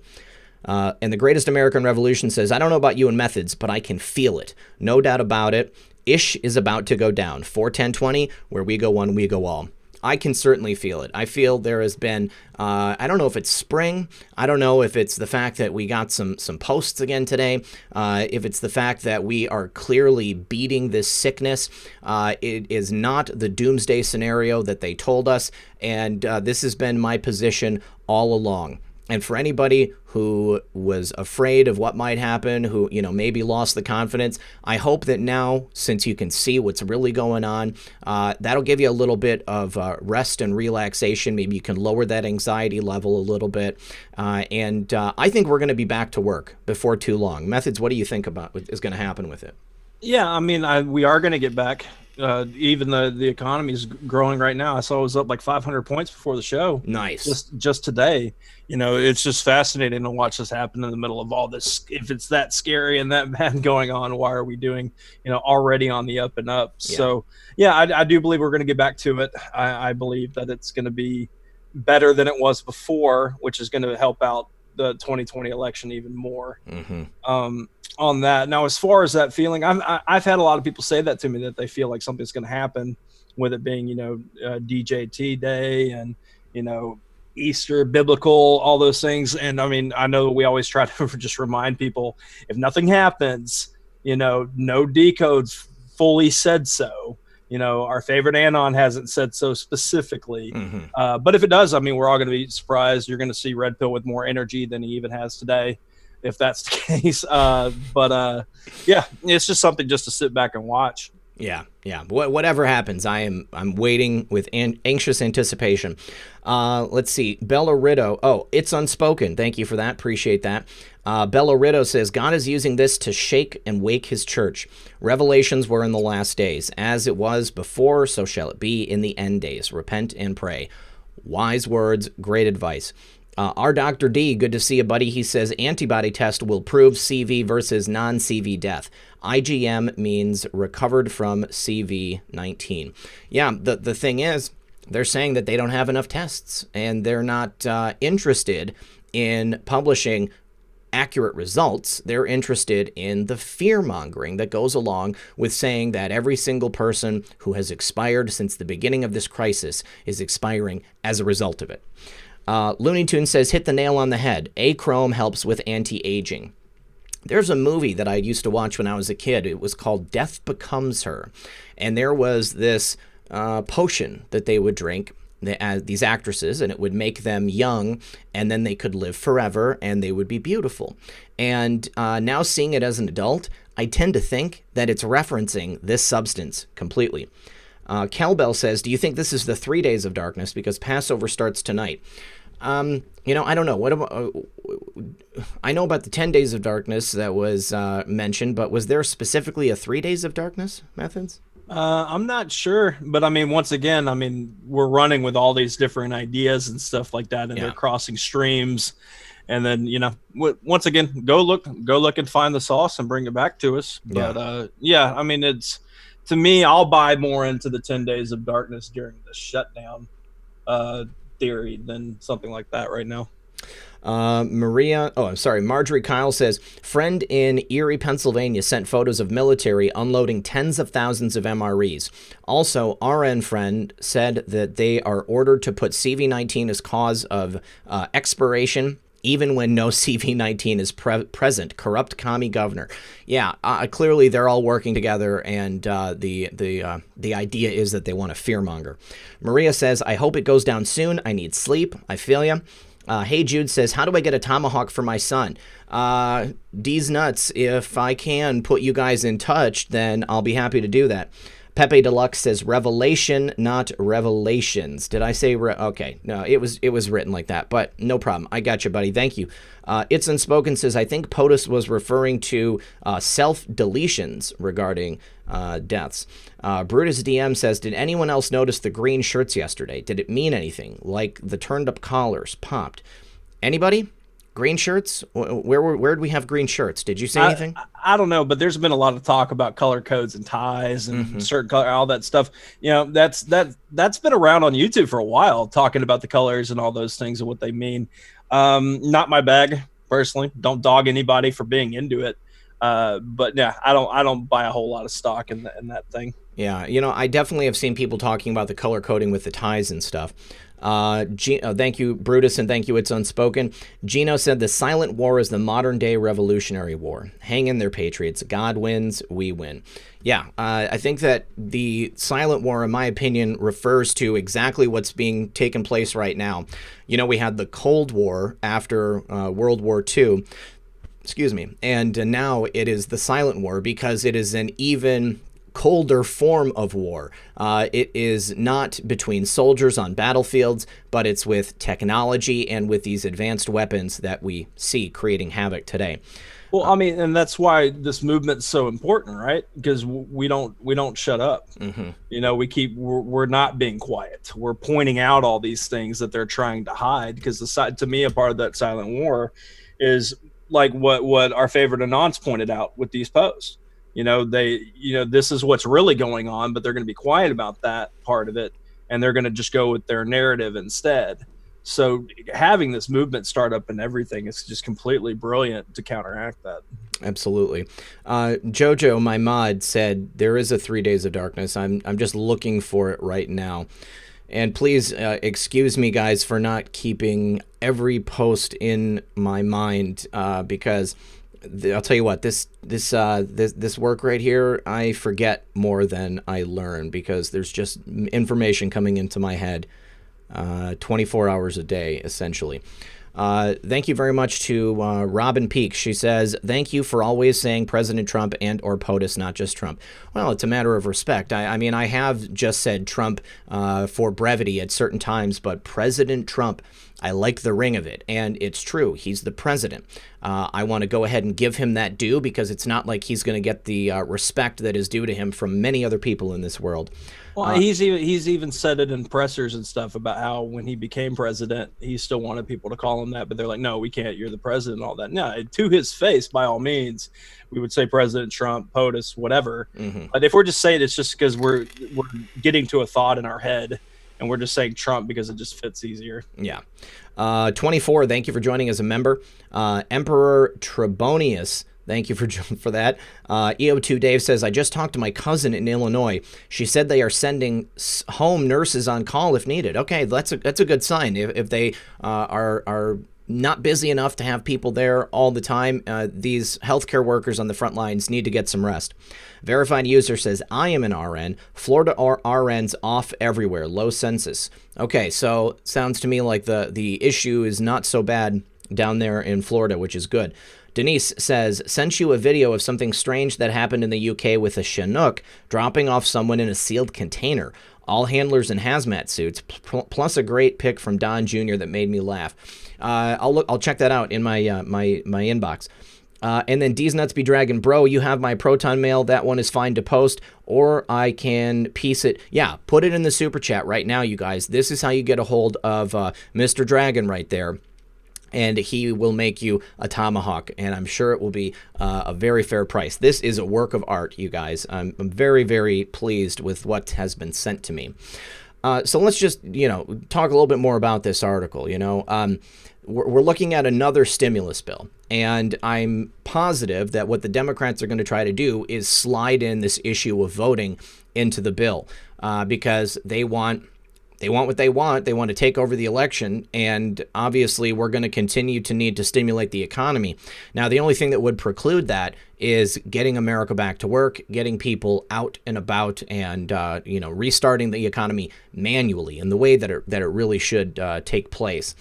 And the Greatest American Revolution says, I don't know about you and Methods, but I can feel it. No doubt about it. Ish is about to go down. 4-10-20, where we go one, we go all. I can certainly feel it. I feel there has been, I don't know if it's spring. I don't know if it's the fact that we got some posts again today. If it's the fact that we are clearly beating this sickness. It is not the doomsday scenario that they told us. And this has been my position all along. And for anybody who was afraid of what might happen, who, maybe lost the confidence, I hope that now, since you can see what's really going on, that'll give you a little bit of rest and relaxation. Maybe you can lower that anxiety level a little bit. And I think we're going to be back to work before too long. Methods, what do you think about what is going to happen with it? Yeah, I mean, we are going to get back Even the economy is growing right now. I saw it was up like 500 points before the show. Nice. Just today. It's just fascinating to watch this happen in the middle of all this. If it's that scary and that bad going on, why are we doing, already on the up and up? Yeah. So yeah, I do believe we're going to get back to it. I believe that it's going to be better than it was before, which is going to help out the 2020 election even more. On that. Now, as far as that feeling, I've had a lot of people say that to me, that they feel like something's going to happen with it being, DJT day and, Easter, biblical, all those things. And I mean, I know we always try to just remind people, if nothing happens, no decodes fully said so. Our favorite Anon hasn't said so specifically. But if it does, I mean, we're all going to be surprised. You're going to see Red Pill with more energy than he even has today, if that's the case. Yeah, it's just something just to sit back and watch. Yeah. Whatever happens, I'm waiting with anxious anticipation. Let's see. Bella Rideau. Oh, it's unspoken. Thank you for that. Appreciate that. Bella Rideau says, God is using this to shake and wake his church. Revelations were in the last days. As it was before, so shall it be in the end days. Repent and pray. Wise words, great advice. Our Dr. D, good to see you, buddy. He says antibody test will prove CV versus non-CV death. IgM means recovered from CV-19. Yeah, the thing is, they're saying that they don't have enough tests, and they're not interested in publishing accurate results. They're interested in the fear-mongering that goes along with saying that every single person who has expired since the beginning of this crisis is expiring as a result of it. Looney Tunes says, hit the nail on the head. Achrome helps with anti-aging. There's a movie that I used to watch when I was a kid. It was called Death Becomes Her. And there was this potion that they would drink, these actresses, and it would make them young, and then they could live forever, and they would be beautiful. And now seeing it as an adult, I tend to think that it's referencing this substance completely. Kelbell says, do you think this is the 3 days of darkness because Passover starts tonight? I don't know. What about, I know about the 10 days of darkness that was mentioned, but was there specifically a 3 days of darkness, Methods? I'm not sure, but I mean, once again, we're running with all these different ideas and stuff like that, and they're crossing streams. And then, once again, go look and find the sauce and bring it back to us. But it's, to me, I'll buy more into the 10 days of darkness during the shutdown theory than something like that right now. Marjorie Kyle says, friend in Erie, Pennsylvania sent photos of military unloading tens of thousands of MREs. Also, RN friend said that they are ordered to put CV-19 as cause of expiration, even when no CV-19 is present. Corrupt commie governor. Yeah, clearly they're all working together, and the idea is that they want to fearmonger. Maria says, I hope it goes down soon. I need sleep. I feel ya. Hey Jude says, how do I get a tomahawk for my son? D's nuts. If I can put you guys in touch, then I'll be happy to do that. Pepe Deluxe says revelation, not revelations. Did I say okay? No, it was written like that, but no problem. I got you, buddy. Thank you. It's Unspoken says, I think POTUS was referring to self-deletions regarding deaths. Brutus DM says, did anyone else notice the green shirts yesterday? Did it mean anything? Like the turned up collars popped. Anybody? Green shirts? Where did we have green shirts? Did you say anything? I don't know, but there's been a lot of talk about color codes and ties and certain color, all that stuff. That's been around on YouTube for a while, talking about the colors and all those things and what they mean. Not my bag personally. Don't dog anybody for being into it. But yeah, I don't buy a whole lot of stock in that thing. Yeah, I definitely have seen people talking about the color coding with the ties and stuff. Thank you, Brutus, and thank you, It's Unspoken. Gino said the silent war is the modern-day revolutionary war. Hang in there, patriots. God wins, we win. Yeah, I think that the silent war, in my opinion, refers to exactly what's being taken place right now. We had the Cold War after World War II. Excuse me. And now it is the silent war because it is an even colder form of war. It is not between soldiers on battlefields, but it's with technology and with these advanced weapons that we see creating havoc today. Well, I mean, and that's why this movement's so important, right? Because we don't shut up. You know, we're not being quiet. We're pointing out all these things that they're trying to hide. Because to me, a part of that silent war is like what our favorite Anons pointed out with these posts. You know, this is what's really going on, but they're going to be quiet about that part of it, and they're going to just go with their narrative instead. So having this movement start up and everything is just completely brilliant to counteract that. Absolutely. Jojo, my mod, said there is a 3 Days of Darkness. I'm just looking for it right now. And please excuse me, guys, for not keeping every post in my mind because I'll tell you what, this work right here, I forget more than I learn because there's just information coming into my head 24 hours a day, essentially. Thank you very much to Robin Peak. She says, thank you for always saying President Trump and or POTUS, not just Trump. Well, it's a matter of respect. I mean, I have just said Trump for brevity at certain times, but President Trump, I like the ring of it. And it's true. He's the president. I want to go ahead and give him that due because it's not like he's going to get the respect that is due to him from many other people in this world. Well, he's even said it in pressers and stuff about how when he became president, he still wanted people to call him that, but they're like, no, we can't. You're the president and all that. No, to his face, by all means, we would say President Trump, POTUS, whatever. But if we're just saying it's just because we're getting to a thought in our head and we're just saying Trump because it just fits easier. Yeah. 24, thank you for joining as a member. Emperor Trebonius, thank you for that. EO2 Dave says, I just talked to my cousin in Illinois. She said they are sending home nurses on call if needed. Okay, that's a good sign. If they are not busy enough to have people there all the time, these healthcare workers on the front lines need to get some rest. Verified user says, I am an RN. Florida RNs off everywhere. Low census. Okay, so sounds to me like the issue is not so bad down there in Florida, which is good. Denise says, sent you a video of something strange that happened in the UK with a Chinook dropping off someone in a sealed container. All handlers in hazmat suits, plus a great pic from Don Jr. that made me laugh. I'll check that out in my inbox. And then D's Nuts Be Dragon, bro, you have my Proton Mail. That one is fine to post, or I can piece it. Yeah, put it in the super chat right now, you guys. This is how you get a hold of Mr. Dragon right there. And he will make you a tomahawk, and I'm sure it will be a very fair price. This is a work of art, you guys. I'm very, very pleased with what has been sent to me. So let's just, talk a little bit more about this article. We're looking at another stimulus bill, and I'm positive that what the Democrats are going to try to do is slide in this issue of voting into the bill because they want what they want. They want to take over the election, and obviously we're going to continue to need to stimulate the economy. Now, the only thing that would preclude that is getting America back to work, getting people out and about, and restarting the economy manually in the way that it really should take place.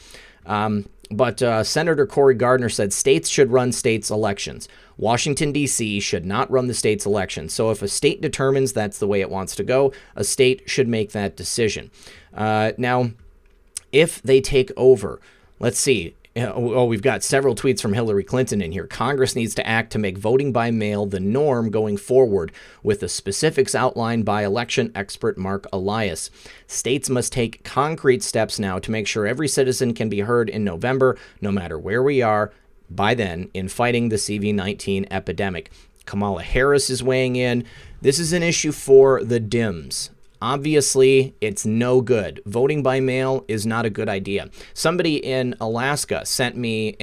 But Senator Cory Gardner said states should run states' elections. Washington, D.C. should not run the state's elections. So if a state determines that's the way it wants to go, a state should make that decision. Now, if they take over, let's see. We've got several tweets from Hillary Clinton in here. Congress needs to act to make voting by mail the norm going forward, with the specifics outlined by election expert Mark Elias. States must take concrete steps now to make sure every citizen can be heard in November, no matter where we are by then, in fighting the CV-19 epidemic. Kamala Harris is weighing in. This is an issue for the Dems. Obviously, it's no good. Voting by mail is not a good idea. Somebody in Alaska sent me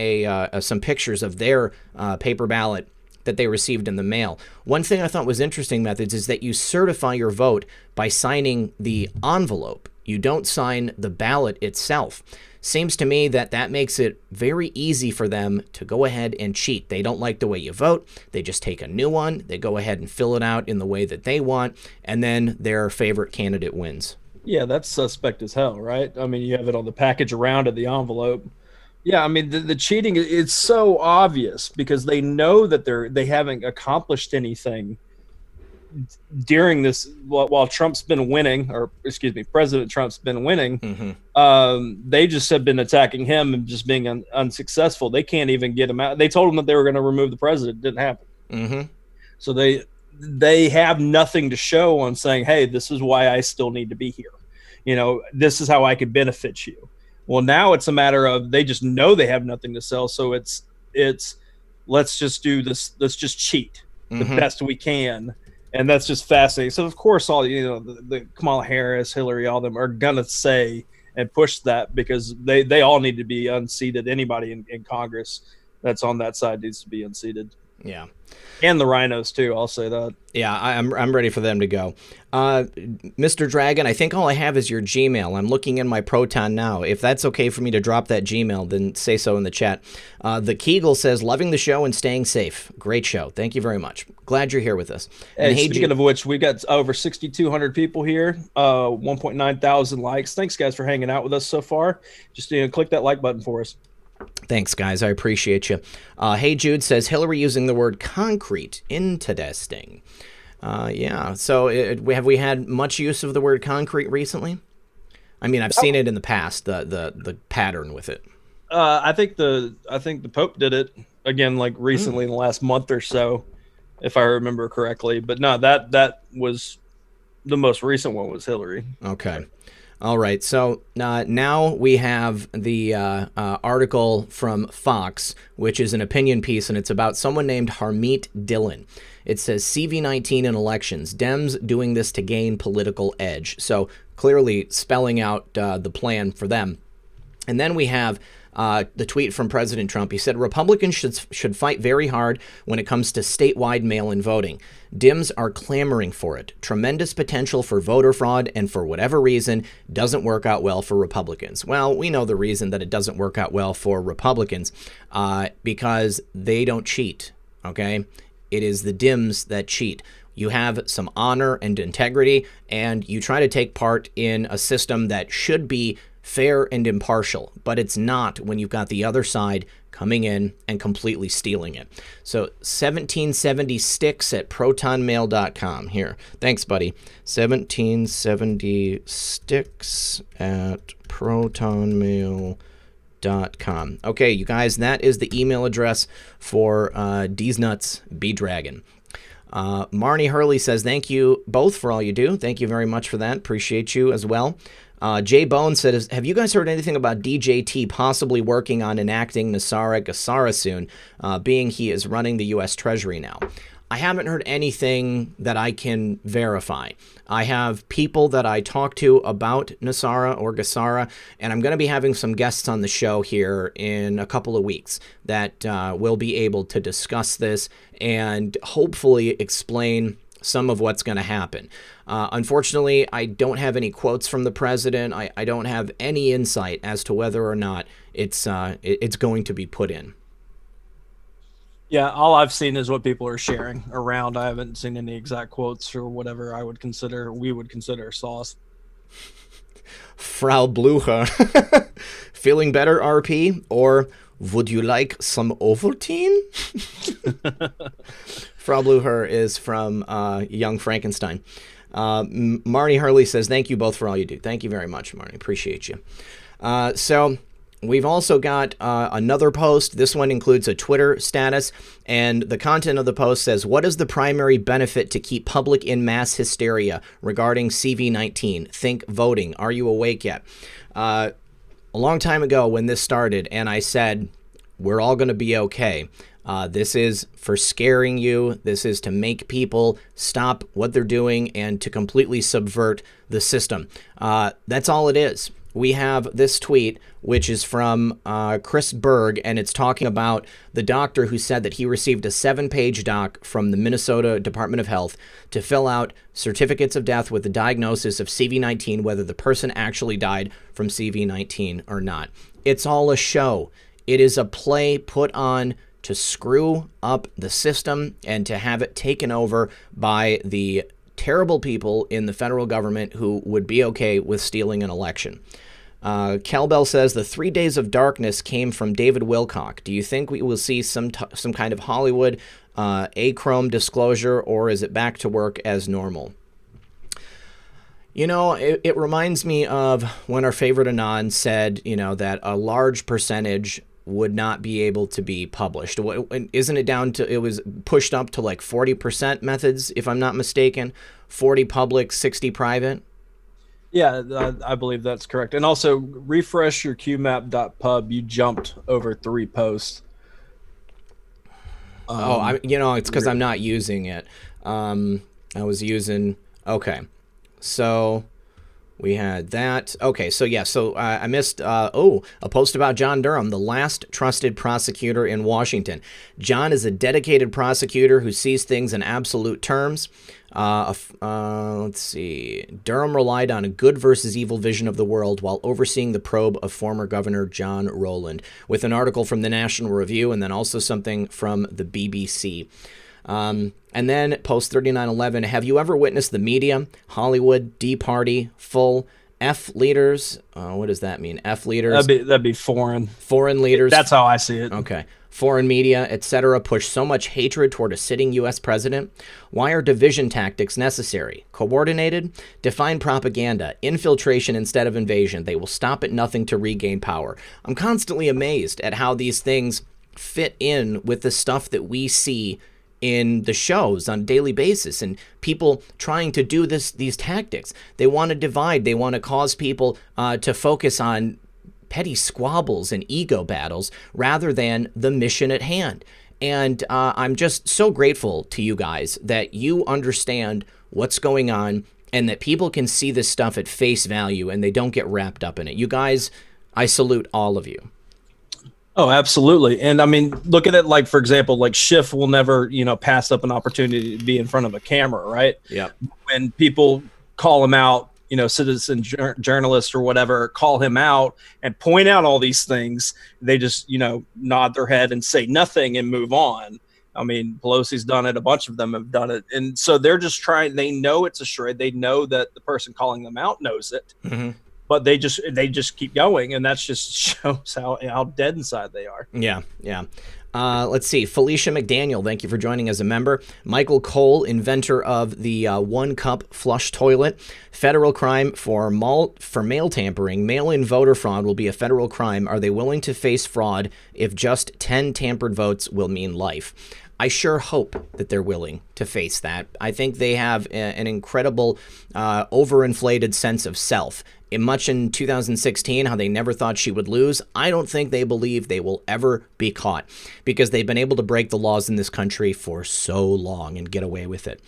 some pictures of their paper ballot that they received in the mail. One thing I thought was interesting, Methods, is that you certify your vote by signing the envelope. You don't sign the ballot itself. Seems to me that makes it very easy for them to go ahead and cheat. They don't like the way you vote. They just take a new one. They go ahead and fill it out in the way that they want, and then their favorite candidate wins. Yeah, that's suspect as hell, right? I mean, you have it on the package around it, the envelope. Yeah, I mean, the cheating is so obvious because they know that they haven't accomplished anything during this, while Trump's been winning, or excuse me, President Trump's been winning, they just have been attacking him and just being unsuccessful. They can't even get him out. They told him that they were going to remove the president. It didn't happen. So they have nothing to show on saying, hey, this is why I still need to be here. You know, this is how I could benefit you. Well, now it's a matter of they just know they have nothing to sell. So it's let's just do this. Let's just cheat the best we can. And that's just fascinating. So, of course, all, you know, the Kamala Harris, Hillary, all of them are going to say and push that, because they all need to be unseated. Anybody in Congress that's on that side needs to be unseated. Yeah. And the rhinos, too. I'll say that. Yeah, I'm ready for them to go. Mr. Dragon, I think all I have is your Gmail. I'm looking in my Proton now. If that's okay for me to drop that Gmail, then say so in the chat. The Kegel says, loving the show and staying safe. Great show. Thank you very much. Glad you're here with us. And hey, speaking of which, we got over 6,200 people here, 1.9 thousand likes. Thanks, guys, for hanging out with us so far. Just click that like button for us. Thanks, guys. I appreciate you. Hey Jude says, Hillary using the word concrete. Interesting. Yeah. So have we had much use of the word concrete recently? I mean, I've seen it in the past, the pattern with it. I think the Pope did it again, like recently in the last month or so, if I remember correctly. But no, that was the most recent one was Hillary. Okay. All right, so now we have the article from Fox, which is an opinion piece, and it's about someone named Harmeet Dillon. It says, CV19 in elections, Dems doing this to gain political edge. So clearly spelling out the plan for them. And then we have the tweet from President Trump. He said, Republicans should fight very hard when it comes to statewide mail-in voting. Dems are clamoring for it. Tremendous potential for voter fraud, and for whatever reason, doesn't work out well for Republicans. Well, we know the reason that it doesn't work out well for Republicans, because they don't cheat, okay? It is the Dems that cheat. You have some honor and integrity, and you try to take part in a system that should be fair and impartial, but it's not when you've got the other side coming in and completely stealing it. So 1770 sticks at protonmail.com. Here. Thanks, buddy. 1770 sticks at protonmail.com. Okay, you guys, that is the email address for D's Nuts B Dragon. Marnie Hurley says, thank you both for all you do. Thank you very much for that. Appreciate you as well. Jay Bone said, have you guys heard anything about DJT possibly working on enacting Nasara Gassara soon, being he is running the U.S. Treasury now? I haven't heard anything that I can verify. I have people that I talk to about Nasara or Gassara, and I'm going to be having some guests on the show here in a couple of weeks that will be able to discuss this and hopefully explain some of what's going to happen. Unfortunately, I don't have any quotes from the president. I don't have any insight as to whether or not it's going to be put in. Yeah, all I've seen is what people are sharing around. I haven't seen any exact quotes or whatever we would consider sauce. Frau Blucher. Feeling better, RP? Or would you like some Ovaltine? Frau Blucher is from Young Frankenstein. Marnie Hurley says, thank you both for all you do. Thank you very much, Marnie. Appreciate you. So we've also got another post. This one includes a Twitter status, and the content of the post says, what is the primary benefit to keep public in mass hysteria regarding CV19? Think voting. Are you awake yet? A long time ago when this started, and I said, we're all going to be okay. This is for scaring you. This is to make people stop what they're doing and to completely subvert the system. That's all it is. We have this tweet, which is from Chris Berg, and it's talking about the doctor who said that he received a 7-page doc from the Minnesota Department of Health to fill out certificates of death with the diagnosis of CV19, whether the person actually died from CV19 or not. It's all a show. It is a play put on to screw up the system and to have it taken over by the terrible people in the federal government who would be okay with stealing an election. Calbell says, the 3 Days of Darkness came from David Wilcock. Do you think we will see some kind of Hollywood achrome disclosure, or is it back to work as normal? You know, it reminds me of when our favorite Anon said, you know, that a large percentage would not be able to be published. Isn't it down to, it was pushed up to like 40% methods, if I'm not mistaken, 40 public, 60 private? Yeah, I believe that's correct. And also refresh your qmap.pub. You jumped over 3 posts. It's because I'm not using it. I was using, okay. So we had that. Okay, so yeah, so I missed, a post about John Durham, the last trusted prosecutor in Washington. John is a dedicated prosecutor who sees things in absolute terms. Let's see. Durham relied on a good versus evil vision of the world while overseeing the probe of former Governor John Rowland, with an article from the National Review and then also something from the BBC. And then post 3911, have you ever witnessed the media, Hollywood, D-Party, full F leaders? What does that mean? F leaders? That'd be foreign. Foreign leaders? That's how I see it. Okay. Foreign media, etc., push so much hatred toward a sitting U.S. president? Why are division tactics necessary? Coordinated? Define propaganda. Infiltration instead of invasion. They will stop at nothing to regain power. I'm constantly amazed at how these things fit in with the stuff that we see in the shows on a daily basis, and people trying to do these tactics. They want to divide. They want to cause people to focus on petty squabbles and ego battles rather than the mission at hand. And I'm just so grateful to you guys that you understand what's going on and that people can see this stuff at face value and they don't get wrapped up in it. You guys, I salute all of you. Oh, absolutely. And I mean, look at it like, for example, like Schiff will never, pass up an opportunity to be in front of a camera, right? Yeah. When people call him out, citizen journalists or whatever, call him out and point out all these things, they just, nod their head and say nothing and move on. I mean, Pelosi's done it. A bunch of them have done it. And so they're just trying, they know it's a charade. They know that the person calling them out knows it. Mm-hmm. But they just keep going, and that just shows how dead inside they are. Yeah. Let's see. Felicia McDaniel, thank you for joining as a member. Michael Cole, inventor of the one-cup flush toilet. Federal crime for mail tampering. Mail-in voter fraud will be a federal crime. Are they willing to face fraud if just 10 tampered votes will mean life? I sure hope that they're willing to face that. I think they have an incredible overinflated sense of self. Much in 2016, how they never thought she would lose, I don't think they believe they will ever be caught because they've been able to break the laws in this country for so long and get away with it.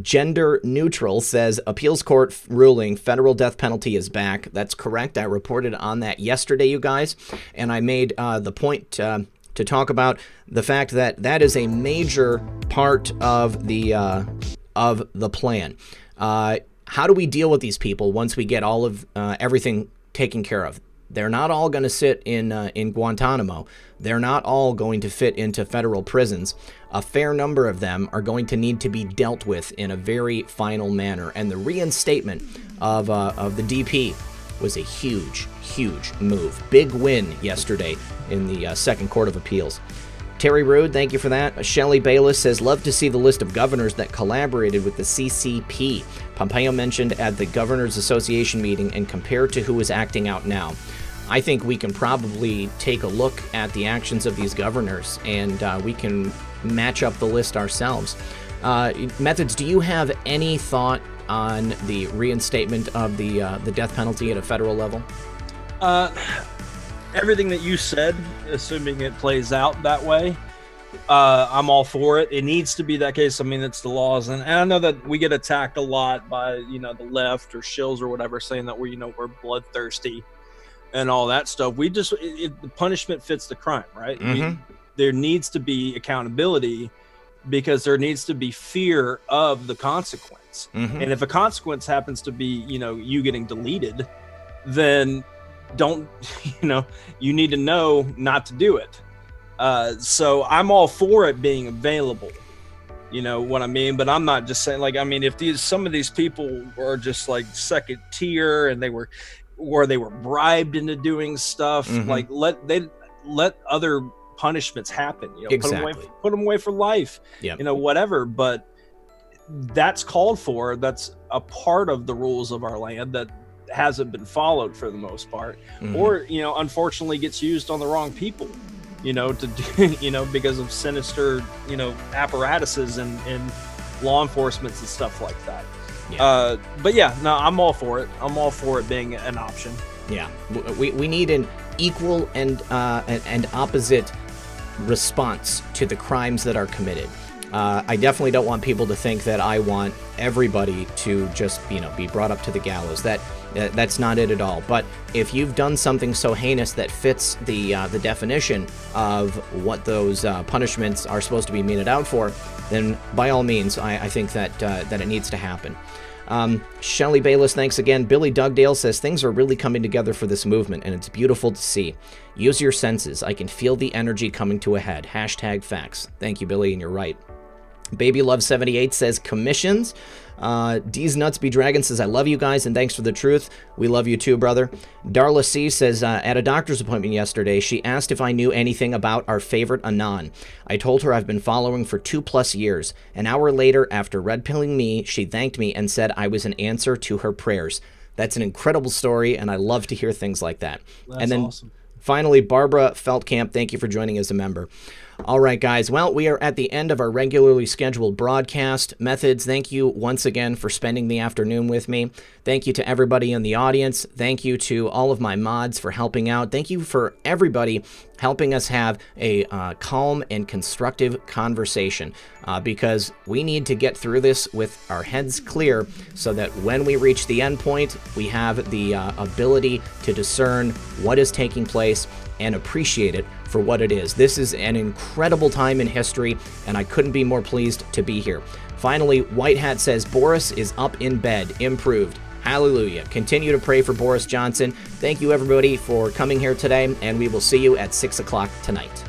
Gender Neutral says, appeals court ruling federal death penalty is back. That's correct. I reported on that yesterday, you guys, and I made the point to talk about the fact that that is a major part of the plan. How do we deal with these people once we get all of everything taken care of? They're not all going to sit in Guantanamo. They're not all going to fit into federal prisons. A fair number of them are going to need to be dealt with in a very final manner. And the reinstatement of the DP was a huge, huge move. Big win yesterday in the Second Court of Appeals. Terry Rude, thank you for that. Shelley Bayless says, love to see the list of governors that collaborated with the CCP. Pompeo mentioned at the Governors Association meeting and compared to who is acting out now. I think we can probably take a look at the actions of these governors and we can match up the list ourselves. Methods, do you have any thought on the reinstatement of the death penalty at a federal level? Everything that you said, assuming it plays out that way, I'm all for it. It needs to be that case. I mean, it's the laws. And I know that we get attacked a lot by, the left or shills or whatever, saying that we're bloodthirsty and all that stuff. The punishment fits the crime, right? Mm-hmm. There needs to be accountability because there needs to be fear of the consequence. Mm-hmm. And if a consequence happens to be, you getting deleted, then you need to know not to do it. So I'm all for it being available. You know what I mean? But I'm not just saying, if some of these people were just like second tier and they were bribed into doing stuff, mm-hmm. Let other punishments happen. Exactly. Put them away for life. Yep. Whatever. But that's called for. That's a part of the rules of our land that hasn't been followed for the most part, or unfortunately gets used on the wrong people. To do, because of sinister, apparatuses and law enforcements and stuff like that. Yeah. But yeah, no, I'm all for it. I'm all for it being an option. Yeah, we need an equal and opposite response to the crimes that are committed. I definitely don't want people to think that I want everybody to just be brought up to the gallows. That's not it at all. But if you've done something so heinous that fits the definition of what those punishments are supposed to be meted out for, then by all means, I think that it needs to happen. Shelley Bayless, thanks again. Billy Dugdale says things are really coming together for this movement, and it's beautiful to see. Use your senses. I can feel the energy coming to a head. #facts. Thank you, Billy, and you're right. Baby Love 78 says commissions. D's Nuts Be Dragon says, I love you guys and thanks for the truth. We love you too, brother. Darla C says, at a doctor's appointment yesterday, she asked if I knew anything about our favorite Anon. I told her I've been following for 2+ years. An hour later, after red pilling me, she thanked me and said I was an answer to her prayers. That's an incredible story, and I love to hear things like that. That's and then awesome. Finally, Barbara Feldkamp, thank you for joining as a member. All right, guys. Well, we are at the end of our regularly scheduled broadcast. Methods, thank you once again for spending the afternoon with me. Thank you to everybody in the audience. Thank you to all of my mods for helping out. Thank you for everybody helping us have a calm and constructive conversation because we need to get through this with our heads clear so that when we reach the end point, we have the ability to discern what is taking place and appreciate it for what it is. This is an incredible time in history, and I couldn't be more pleased to be here. Finally, White Hat says, Boris is up in bed, improved. Hallelujah. Continue to pray for Boris Johnson. Thank you, everybody, for coming here today, and we will see you at 6 o'clock tonight.